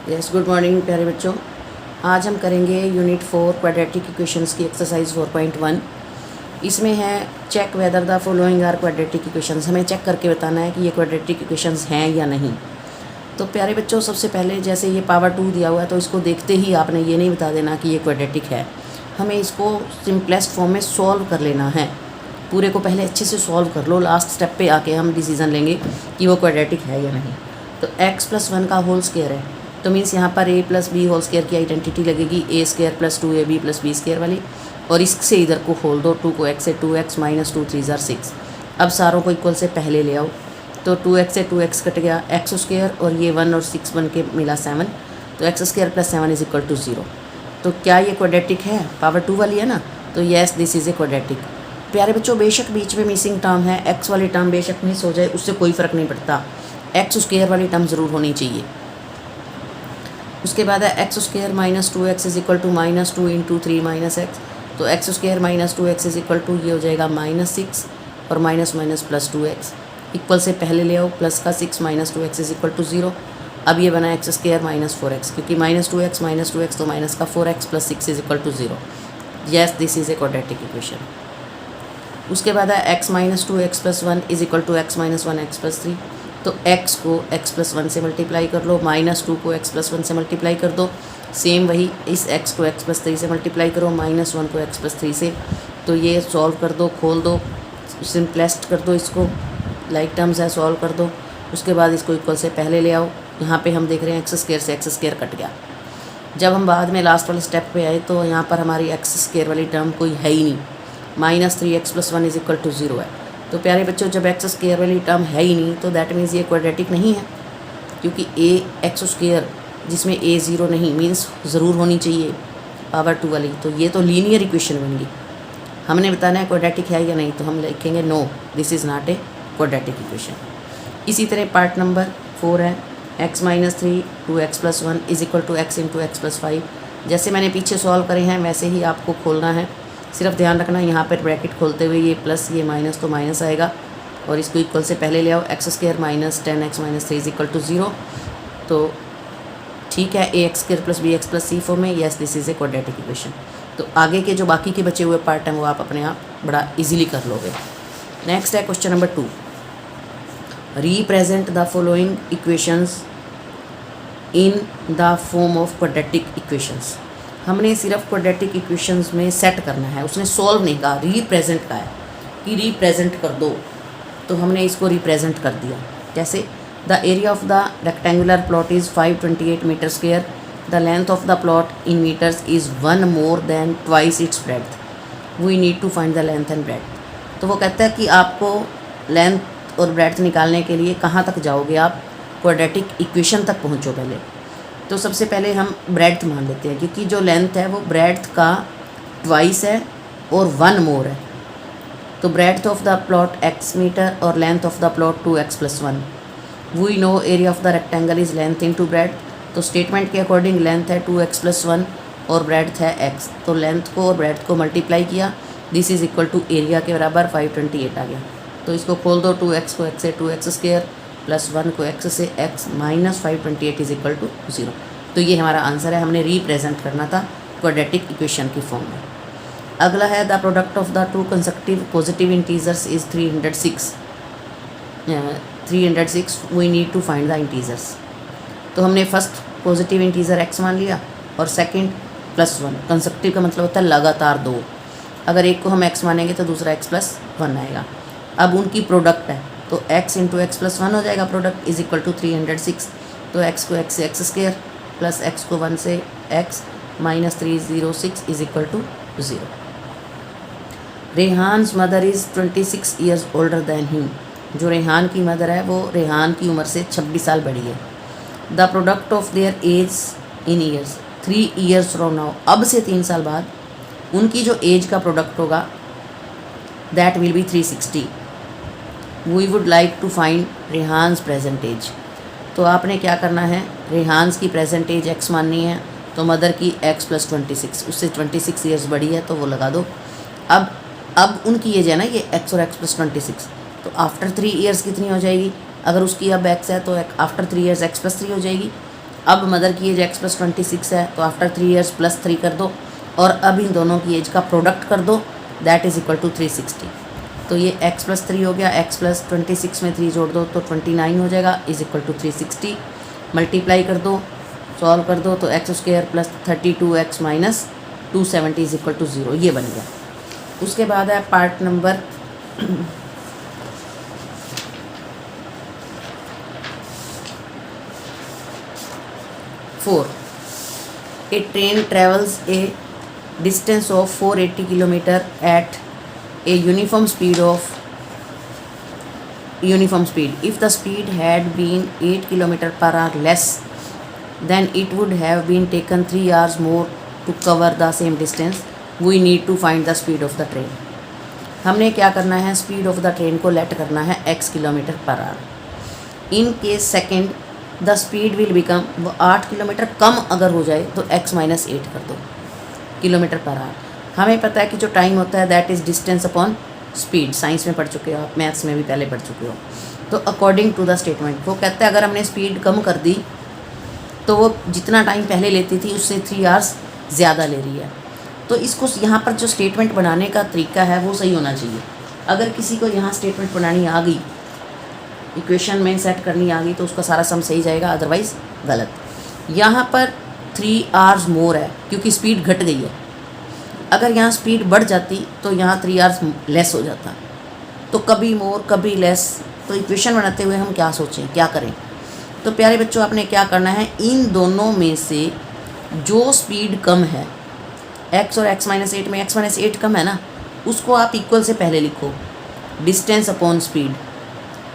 Yes, good morning प्यारे बच्चों। आज हम करेंगे यूनिट 4 क्वाड्रेटिक इक्वेशंस की एक्सरसाइज 4.1। इसमें है check whether the following are quadratic equations. हमें चेक करके बताना है कि ये क्वाड्रेटिक इक्वेशंस हैं या नहीं। तो प्यारे बच्चों, सबसे पहले जैसे ये पावर 2 दिया हुआ है तो इसको देखते ही आपने ये नहीं बता देना कि ये क्वाड्रेटिक है। हमें इसको सिंपलेस्ट फॉर्म में सॉल्व कर लेना है। पूरे को पहले अच्छे से सॉल्व कर लो, लास्ट स्टेप पे आके हम डिसीजन लेंगे कि वो क्वाड्रेटिक है या नहीं। तो x + 1 का होल स्क्वायर है, तो मीन्स यहाँ पर a + b होल स्क्वायर की आइडेंटिटी लगेगी a² + 2ab + b² वाली। और इससे इधर को खोल दो, 2 को x से 2x - 2 3 = 6। अब सारों को इक्वल से पहले ले आओ, तो 2x से 2x कट गया, x² और ये 1 और 6 बन के मिला 7। तो x² + 7 = 0। तो क्या ये क्वाड्रेटिक है? पावर 2 वाली है ना, तो yes this is a quadratic. प्यारे बच्चों, बेशक बीच में मिसिंग टर्म है, x वाली टर्म बेशक मिस हो जाए, उससे कोई फ़र्क नहीं पड़ता, x² वाली टर्म ज़रूर होनी चाहिए। उसके बाद है x² - 2x = -2 × 3 - x। तो x² - 2x = ये हो जाएगा -6 और माइनस प्लस 2x। इक्वल से पहले ले आओ, प्लस का 6 - 2x = 0। अब ये बना x² - 4x, क्योंकि -2x तो माइनस का 4x + 6 = 0। Yes this is a quadratic equation. उसके बाद है x - 2x + 1 = x - 1x + 3। तो x को x + 1 से मल्टीप्लाई कर लो, -2 को x + 1 से मल्टीप्लाई कर दो। सेम वही इस x को x + 3 से मल्टीप्लाई करो, -1 को x + 3 से। तो ये सॉल्व कर दो, खोल दो, सिंपलेस्ट कर दो इसको, लाइक टर्म्स है, सॉल्व कर दो। उसके बाद इसको इक्वल से पहले ले आओ। यहाँ पे हम देख रहे हैं x² से x² कट गया। जब हम बाद में लास्ट वाले स्टेप पे आए तो यहाँ पर हमारी x² वाली टर्म कोई है ही नहीं, -3x + 1 = 0 है। तो प्यारे बच्चों, जब x² वाली टर्म है ही नहीं तो दैट मीन्स ये क्वाड्रेटिक नहीं है, क्योंकि x² जिसमें a 0 नहीं मीन्स ज़रूर होनी चाहिए पावर 2 वाली। तो ये तो लीनियर इक्वेशन बन गई। हमने बताना है क्वाड्रेटिक है या नहीं, तो हम लिखेंगे no this is not a quadratic equation. इसी तरह पार्ट नंबर 4 है x - 3 2x + 1 = x × x + 5। जैसे मैंने पीछे सॉल्व करे हैं वैसे ही आपको खोलना है। सिर्फ ध्यान रखना, यहाँ पर ब्रैकेट खोलते हुए ये प्लस ये माइनस तो माइनस आएगा, और इसको इक्वल से पहले ले आओ, x² - 10x - 3 = 0। तो ठीक है, ax² + bx + c फॉर्म में, yes this is a quadratic equation. तो आगे के जो बाकी के बचे हुए पार्ट हैं वो आप अपने आप बड़ा इजीली कर लोगे। नेक्स्ट है question number 2। Represent the following equations in the form of quadratic equations. हमने सिर्फ क्वाड्रेटिक इक्वेशंस में सेट करना है, उसने सॉल्व नहीं कहा, रिप्रेजेंट का है कि रिप्रेजेंट कर दो। तो हमने इसको रिप्रेजेंट कर दिया। कैसे? The area of the rectangular plot is 528 m²। The length of the plot in metres is 1 more than twice its breadth। We need to find the length and breadth. तो वो कहता है कि आपको लेंथ और ब्रेड्थ निकालने के लिए कहाँ तक जाओगे आप? क्वाड्रेटिक इक्वेशन तक पहुँचो पहले। तो सबसे पहले हम ब्रेड्थ मान लेते हैं, क्योंकि जो लेंथ है वो ब्रेड्थ का ट्वाइस है और 1 more है। तो breadth of the plot x metre और length of the plot 2x + 1। We know area of the rectangle is length into breadth. तो स्टेटमेंट के अकॉर्डिंग लेंथ है 2x + 1 और ब्रेड्थ है x। तो लेंथ को और ब्रेड्थ को मल्टीप्लाई किया, this is equal to area के बराबर 528 आ गया। तो इसको खोल दो, 2x को x से 2x² + 1 को x से x - 528 = 0। तो ये हमारा आंसर है। हमने रिप्रेजेंट करना था क्वाड्रेटिक इक्वेशन की फॉर्म में। अगला है the product of the 2 consecutive positive integers is 306। We need to find the integers. तो हमने फर्स्ट पॉजिटिव इंटीजर x मान लिया और सेकंड +1। कंसेक्यूटिव का मतलब होता है लगातार दो। अगर एक को हम x मानेंगे तो दूसरा x + 1 आएगा। अब उनकी प्रोडक्ट है तो x × x + 1 हो जाएगा, प्रोडक्ट इज़ इक्वल टू 306। तो x को x से x² प्लस x को 1 से x - 306 = 0। Rehan's mother is 26 years older than him. जो रेहान की मदर है वो रेहान की उम्र से 26 साल बड़ी है। The product of their age in years 3 years from now. अब से 3 साल बाद उनकी जो एज का प्रोडक्ट होगा that will be 360। We would like to find Rehan's present age. तो आपने क्या करना है, रेहान्स की प्रेजेंट एज x माननी है, तो मदर की x + 26, उससे 26 years बड़ी है तो वो लगा दो। अब उनकी एज है ना ये x और x + 26, तो आफ्टर 3 years कितनी हो जाएगी? अगर उसकी अब x है तो आफ्टर 3 years x + 3 हो जाएगी। अब मदर की एज x + 26 है, तो आफ्टर 3 ईयर्स +3 कर दो और अब इन दोनों की एज का प्रोडक्ट कर दो, दैट इज़ इक्वल टू 360। तो ये x + 3 हो गया, x + 26 में 3 जोड़ दो तो 29 हो जाएगा, इज़ इक्वल टू 360। मल्टीप्लाई कर दो, सॉल्व कर दो तो x² + 32x - 270 is equal to 0, ये बन गया। उसके बाद है part number 4। A train travels a distance of 480 km at a uniform speed. If the speed had been 8 km/h less, then it would have been taken 3 hours more to cover the same distance. We need to find the speed of the train. हमने क्या करना है, speed of the train को late करना है x km/h। In case second the speed will become, वो 8 kilometre कम अगर हो जाए तो x - 8 कर दो km/h। हमें पता है कि जो टाइम होता है that is distance upon speed, science में पढ़ चुके हो आप, मैथ्स में भी पहले पढ़ चुके हो। तो अकॉर्डिंग टू द स्टेटमेंट वो कहता है अगर हमने स्पीड कम कर दी तो वो जितना टाइम पहले लेती थी उससे 3 आवर्स ज़्यादा ले रही है। तो इसको यहाँ पर जो स्टेटमेंट बनाने का तरीका है वो सही होना चाहिए। अगर किसी को यहाँ स्टेटमेंट बनानी आ गई, इक्वेशन में सेट करनी आ गई, तो उसका सारा सम सही जाएगा, अदरवाइज़ गलत। यहाँ पर 3 आवर्स मोर है क्योंकि स्पीड घट गई है। अगर यहाँ स्पीड बढ़ जाती तो यहाँ 3 आवर्स लेस हो जाता, तो कभी मोर कभी लेस। तो इक्वेशन बनाते हुए हम क्या सोचें, क्या करें? तो प्यारे बच्चों आपने क्या करना है, इन दोनों में से जो स्पीड कम है, x और x - 8 में x - 8 कम है ना, उसको आप इक्वल से पहले लिखो, distance upon speed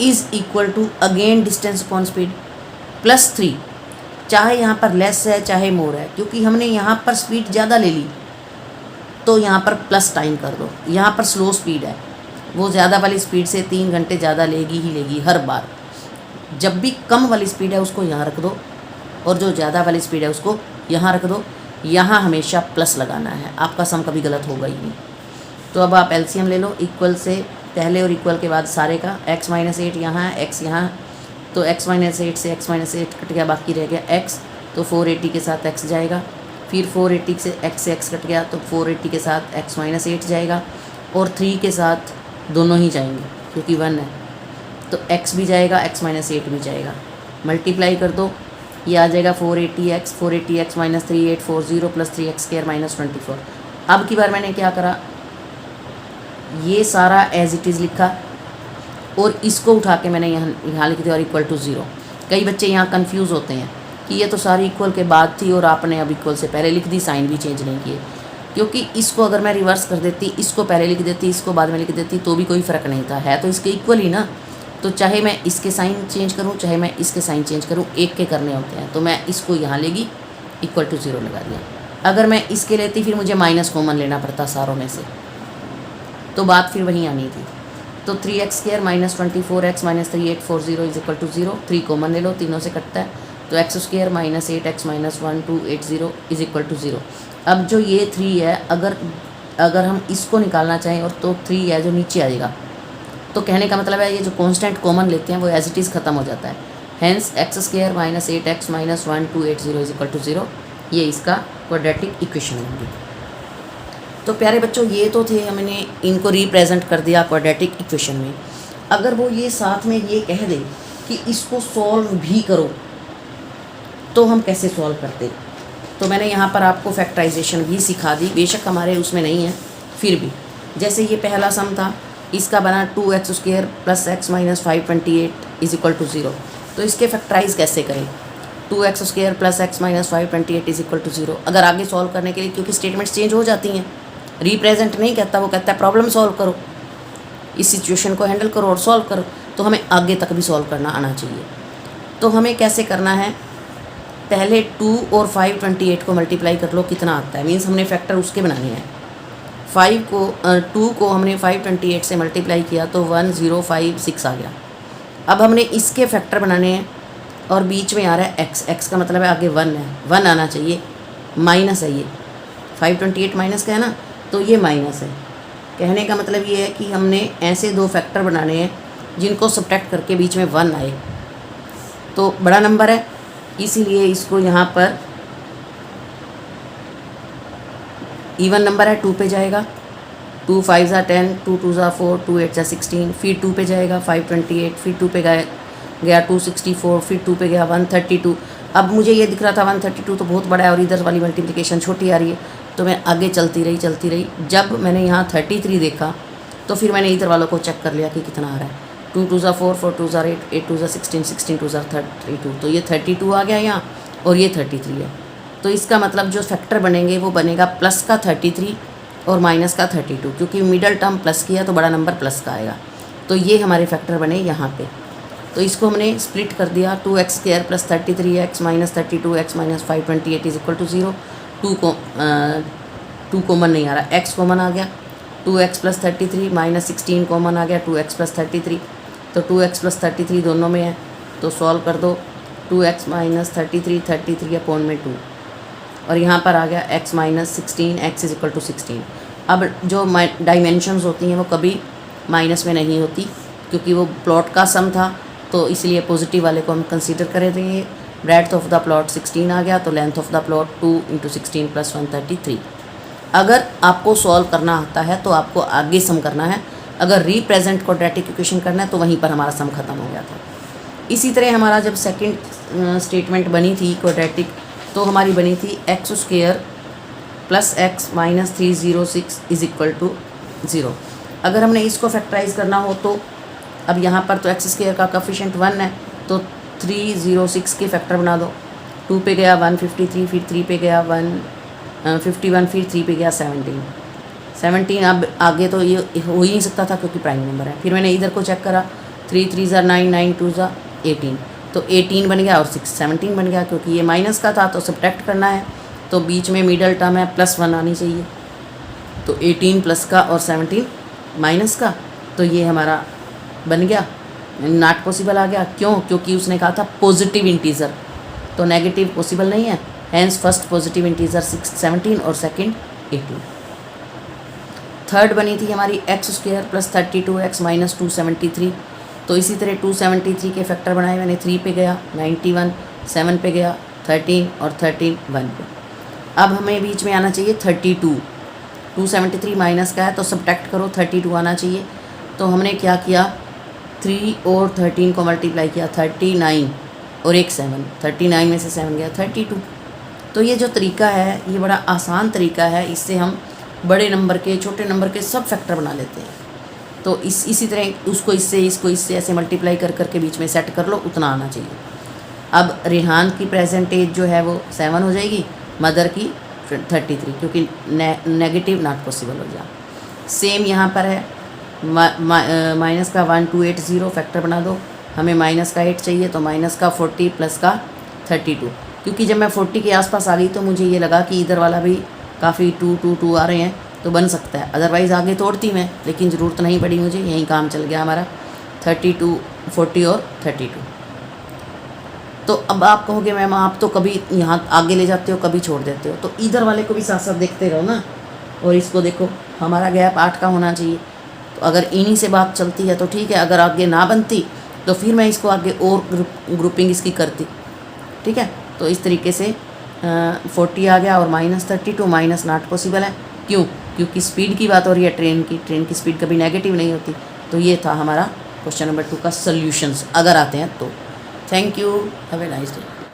is equal to again distance upon speed +3। चाहे यहाँ पर लेस है चाहे मोर है, क्योंकि हमने यहाँ पर स्पीड ज़्यादा ले ली तो यहाँ पर प्लस टाइम कर दो। यहाँ पर स्लो स्पीड है, वो ज़्यादा वाली स्पीड से 3 घंटे ज़्यादा लेगी ही लेगी हर बार। जब भी कम वाली स्पीड है उसको यहाँ रख दो और जो ज़्यादा वाली स्पीड है उसको यहाँ रख दो। यहाँ हमेशा प्लस लगाना है, आपका सम कभी गलत होगा ही नहीं। तो अब आप एलसीएम ले लो, इक्वल से पहले और इक्वल के बाद सारे का। x - 8 यहाँ है, x यहाँ, तो x - 8 से x - 8 कट गया, बाकी रह गया x, तो 480 के साथ x जाएगा। फिर 480 से x कट गया तो 480 के साथ x - 8 जाएगा और 3 के साथ दोनों ही जाएंगे क्योंकि 1 है, तो x भी जाएगा, x - 8 भी जाएगा। मल्टीप्लाई कर दो, ये आ जाएगा 480x - 3840 + 3x² - 24। अब की बार मैंने क्या करा, ये सारा एज इट इज़ लिखा और इसको उठा के मैंने यहाँ लिख दिया और इक्वल टू 0। कई बच्चे यहाँ कंफ्यूज होते हैं कि ये तो सारी इक्वल के बाद थी और आपने अब इक्वल से पहले लिख दी, साइन भी चेंज नहीं किए। क्योंकि इसको अगर मैं रिवर्स कर देती, इसको पहले लिख देती, इसको बाद में लिख देती, तो भी कोई फ़र्क नहीं था, है तो इसके इक्वल ही ना। तो चाहे मैं इसके साइन चेंज करूँ चाहे मैं इसके साइन चेंज करूँ, एक के करने होते हैं। तो मैं इसको यहाँ लेगी, इक्वल टू 0 लगा दिया। अगर मैं इसके लेती फिर मुझे माइनस कॉमन लेना पड़ता सारों में से, तो बात फिर वहीं आनी थी। तो 3x² - 24x - 3840 is equal to 0। 3 common ले लो, तीनों से कटता है, तो x² - 8x - 1280 is equal to 0। अब जो ये 3 है, अगर हम इसको निकालना चाहें और तो 3 है जो नीचे आ जाएगा, तो कहने का मतलब है ये जो कांस्टेंट कॉमन लेते हैं वो एज इट इज़ ख़त्म हो जाता है। Hence x² - 8x - 1280 is equal to 0। ये इसका क्वाड्रेटिक इक्वेशन होंगी। तो प्यारे बच्चों ये तो थे, हमने इनको रिप्रेजेंट कर दिया क्वाड्रेटिक इक्वेशन में। अगर वो ये साथ में ये कह दे कि इसको सॉल्व भी करो, तो हम कैसे सॉल्व करते? तो मैंने यहाँ पर आपको फैक्टराइजेशन भी सिखा दी, बेशक हमारे उसमें नहीं है फिर भी। जैसे ये पहला सम था, इसका बना 2x² + x - 528 is equal to 0। तो इसके फैक्टराइज कैसे करें? 2x² + x - 528 is equal to 0। अगर आगे सॉल्व करने के लिए, क्योंकि स्टेटमेंट्स चेंज हो जाती हैं, रिप्रेजेंट नहीं कहता, वो कहता है प्रॉब्लम सॉल्व करो, इस सिचुएशन को हैंडल करो और सॉल्व करो। तो हमें आगे तक भी सॉल्व करना आना चाहिए। तो हमें कैसे करना है, पहले 2 और 528 को मल्टीप्लाई कर लो, कितना आता है, मीन्स हमने फैक्टर उसके बनाने हैं। 2 को हमने 528 से मल्टीप्लाई किया तो 1056 आ गया। अब हमने इसके फैक्टर बनाने हैं और बीच में आ रहा है x का मतलब है आगे 1 है, 1 आना चाहिए, माइनस है ये 528 माइनस का है ना, तो ये माइनस है। कहने का मतलब ये है कि हमने ऐसे 2 फैक्टर बनाने हैं जिनको सब्ट्रैक्ट करके बीच में 1 आए। तो बड़ा नंबर है इसीलिए इसको यहाँ पर इवन नंबर है 2 पे जाएगा, 2 5 ज़ा 10, 2 2 ज़ा 4, 2 8 ज़ा 16, फिर 2 पे जाएगा 528, फिर 2 पे गया 264, फिर 2 पे गया 132। अब मुझे ये दिख रहा था 132 तो बहुत बड़ा है और इधर वाली मल्टीप्लिकेशन छोटी आ रही है, तो मैं आगे चलती रही। जब मैंने यहाँ 33 देखा तो फिर मैंने इधर वालों को चेक कर लिया कि कितना आ रहा है। 2 2 ज़ा 4, 4 2 ज़ा 8, 8 2 ज़ा 16, 16 2 ज़ा 32, तो ये 32 आ गया यहाँ और ये 33 है। तो इसका मतलब जो फैक्टर बनेंगे वो बनेगा प्लस का 33 और माइनस का 32, क्योंकि मिडल टर्म प्लस किया तो बड़ा नंबर प्लस का आएगा। तो ये हमारे फैक्टर बने यहाँ पे। तो इसको हमने स्प्लिट कर दिया, 2x² + 33x - 32x - 528 = 0। 2 कॉमन नहीं आ रहा, x कॉमन आ गया, 2x + 33 - 16 कॉमन आ गया, 2x + 33। तो 2x + 33 दोनों में है, तो सॉल्व कर दो। 2x - 33, 33/2 और यहाँ पर आ गया x - 16, x = 16। अब जो डायमेंशंस होती हैं वो कभी माइनस में नहीं होती, क्योंकि वो प्लॉट का सम था, तो इसलिए पॉजिटिव वाले को हम कंसीडर करेंगे। ब्रेड्थ ऑफ द प्लॉट 16 आ गया, तो लेंथ ऑफ द प्लॉट 2 × 16 + 133। अगर आपको सॉल्व करना आता है तो आपको आगे सम करना है, अगर रिप्रेजेंट क्वाड्रेटिक इक्वेशन करना है तो वहीं पर हमारा सम खत्म हो गया था। इसी तरह हमारा जब सेकंड स्टेटमेंट बनी थी क्वाड्रेटिक, तो हमारी बनी थी x² + x - 306 = 0। अगर हमने इसको फैक्टराइज करना हो तो अब यहाँ पर तो x² का कोफिशिएंट 1 है, तो 306 के फैक्टर बना दो। 2 पे गया 153, फिर 3 पे गया 151, फिर 3 पे गया 17। अब आगे तो ये हो ही नहीं सकता था क्योंकि प्राइम नंबर है। फिर मैंने इधर को चेक करा, 3 3 ज़ा 9, 9 2 ज़ा 18, तो 18 बन गया और 17 बन गया। क्योंकि ये माइनस का था तो सब्ट्रैक्ट करना है, तो बीच में मिडल टर्म है +1 आनी चाहिए, तो 18 प्लस का और 17 माइनस का, तो ये हमारा बन गया नॉट पॉसिबल आ गया। क्यों? क्योंकि उसने कहा था पॉजिटिव इंटीजर, तो नेगेटिव पॉसिबल नहीं है। हैंस फर्स्ट पॉजिटिव इंटीजर 17 और सेकंड 18। थर्ड बनी थी हमारी x² + 32x - 273। तो इसी तरह 273 के फैक्टर बनाए मैंने। 3 पे गया 91, 7 पे गया 13 और 13 1 पे। अब हमें बीच में आना चाहिए 32। 273 माइनस का है तो सब्ट्रैक्ट करो, 32 आना चाहिए। तो हमने क्या किया, 3 और 13 को मल्टीप्लाई किया, 39 और एक 7, 39 में से 7 गया 32। तो ये जो तरीका है ये बड़ा आसान तरीका है, इससे हम बड़े नंबर के छोटे नंबर के सब फैक्टर बना लेते हैं। तो इसी तरह उसको इससे ऐसे मल्टीप्लाई कर करके बीच में सेट कर लो, उतना आना चाहिए। अब रेहान की प्रेजेंट एज जो है वो 7 हो जाएगी, मदर की 33, क्योंकि नेगेटिव नॉट पॉसिबल हो गया। सेम यहाँ पर है, माइनस का 1280 फैक्टर बना दो। हमें माइनस का 8 चाहिए, तो माइनस का 40 प्लस का 32। क्योंकि जब मैं 40 के आसपास आ गई तो मुझे ये लगा कि इधर वाला भी काफ़ी 2 2 2 आ रहे हैं, तो बन सकता है। अदरवाइज़ आगे तोड़ती मैं, लेकिन ज़रूरत नहीं पड़ी मुझे, यहीं काम चल गया हमारा। 32, 40 और 32। तो अब आप कहोगे मैम आप तो कभी यहाँ आगे ले जाते हो कभी छोड़ देते हो, तो इधर वाले को भी साथ साथ देखते रहो ना। और इसको देखो, हमारा गैप 8 का होना चाहिए। तो अगर इन्हीं से बात चलती है तो ठीक है, अगर आगे ना बनती तो फिर मैं इसको आगे और ग्रुपिंग इसकी करती। ठीक है, तो इस तरीके से 40 आ गया और -32 माइनस नॉट पॉसिबल है। क्यों? क्योंकि स्पीड की बात हो रही है, ट्रेन की स्पीड कभी नेगेटिव नहीं होती। तो ये था हमारा क्वेश्चन नंबर 2 का सॉल्यूशंस, अगर आते हैं तो। Thank you, have a nice day.